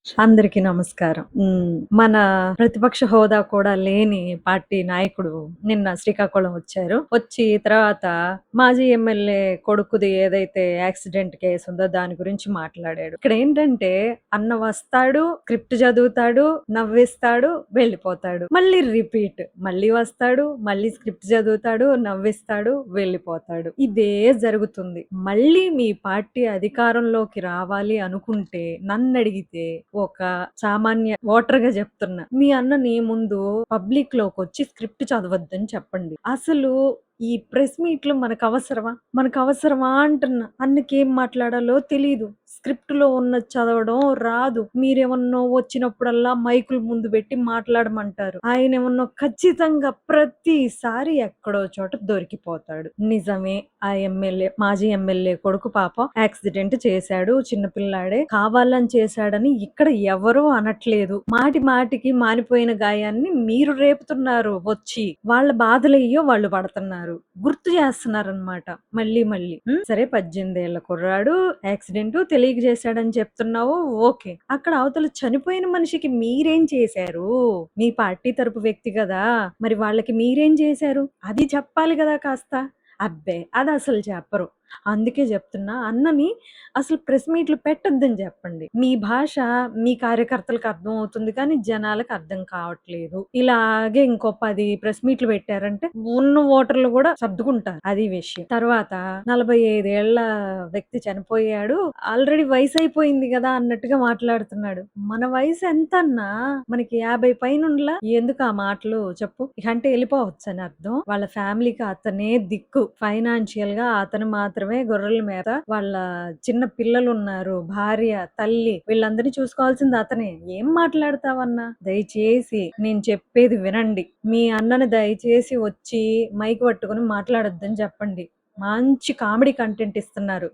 అందరికీ నమస్కారం. మన ప్రతిపక్ష హోదా కూడా లేని పార్టీ నాయకుడు నిన్న శ్రీకాకుళం వచ్చారు. వచ్చి తర్వాత మాజీ ఎమ్మెల్యే కొడుకుది ఏదైతే యాక్సిడెంట్ కేస్ ఉందో దాని గురించి మాట్లాడాడు. ఇక్కడేంటంటే అన్న వస్తాడు, స్క్రిప్ట్ చదువుతాడు, నవ్విస్తాడు, వెళ్ళిపోతాడు. మళ్ళీ రిపీట్. మళ్ళీ వస్తాడు, మళ్ళీ స్క్రిప్ట్ చదువుతాడు, నవ్విస్తాడు, వెళ్ళిపోతాడు. ఇదే జరుగుతుంది. మళ్ళీ మీ పార్టీ అధికారంలోకి రావాలి అనుకుంటే నన్నడిగితే ఒక సామాన్య ఓటర్‌గా చెప్తున్నా. మీ అన్నని ముందు పబ్లిక్‌లోకొచ్చి స్క్రిప్ట్ చదవద్దని చెప్పండి. అసలు ఈ ప్రెస్ మీట్‌లు మనకవసరమా? మనకవసరమా అంటున్నా. అన్నకేం మాట్లాడాలో తెలీదు. స్క్రిప్ట్‌లో ఉన్నది చదవడం రాదు. మీరేమన్నా వచ్చినప్పుడల్లా మైకులు ముందు పెట్టి మాట్లాడమంటారు. ఆయనేమన్నా ఖచ్చితంగా ప్రతిసారి ఎక్కడో చోట దొరికిపోతాడు. నిజమే. ఆ మాజీ ఎమ్మెల్యే కొడుకు పాపం యాక్సిడెంట్ చేశాడు. చిన్న పిల్లాడే. కావాలని చేశాడని ఇక్కడ ఎవరూ అనట్లేదు. మాటి మాటికి మానిపోయిన గాయాన్ని మీరు రేపుతున్నారు వచ్చి. వాళ్ళ బాధలయ్యో వాళ్ళు పడుతున్నారు. గుర్తు చేస్తున్నారనమాట మళ్ళీ మళ్ళీ. సరే 18 ఏళ్ల కుర్రాడు యాక్సిడెంట్ తెలియక చేశాడని చెప్తున్నావు. ఓకే. అక్కడ అవతల చనిపోయిన మనిషికి మీరేం చేశారు? మీ పార్టీ తరపు వ్యక్తి కదా! మరి వాళ్ళకి మీరేం చేశారు? అది చెప్పాలి కదా కాస్త. అబ్బే! అదసలు చెప్పరు. అందుకే జెప్తున్నా అన్నని అసలు ప్రెస్ మీట్‌లు పెట్టొద్దని జెప్పండి. మీ భాష మీ కార్యకర్తలకు అర్థమవుతుంది కానీ జనాలకు అర్థం కావట్లేదు. ఇలాగే ఇంకో 10 ప్రెస్ మీట్‌లు పెట్టారంటే ఉన్న ఓటర్లు గూడా సర్దుకుంటారు. అది విషయం. తర్వాత 45 ఏళ్ల వ్యక్తి చనిపోయాడు. ఆల్రెడీ వయసయిపోయింది గదా! అన్నట్టుగా మాట్లాడుతున్నాడు. మన వయసు ఎంతన్నా? మనకి 50 పైనుండ్లా? ఎందుకు ఆ మాటలు చెప్పు? ఇక అంటే ఎళ్ళిపోవచ్చని అర్థం. వాళ్ళ ఫ్యామిలీకి అతనే దిక్కు. ఫైనాన్షియల్‌గా అతను మాత్రమే గొర్రెల మేత. వాళ్ళ చిన్న పిల్లలున్నారు. భార్య, తల్లి వీళ్ళందరిని చూసుకోవాల్సింది అతనే. ఏం మాట్లాడతావన్నా? దయచేసి నేను చెప్పేది వినండి. మీ అన్నని దయచేసి వచ్చి మైక్ పట్టుకొని మాట్లాడొద్దని చెప్పండి. మంచి కామెడీ కంటెంట్ ఇస్తున్నారు.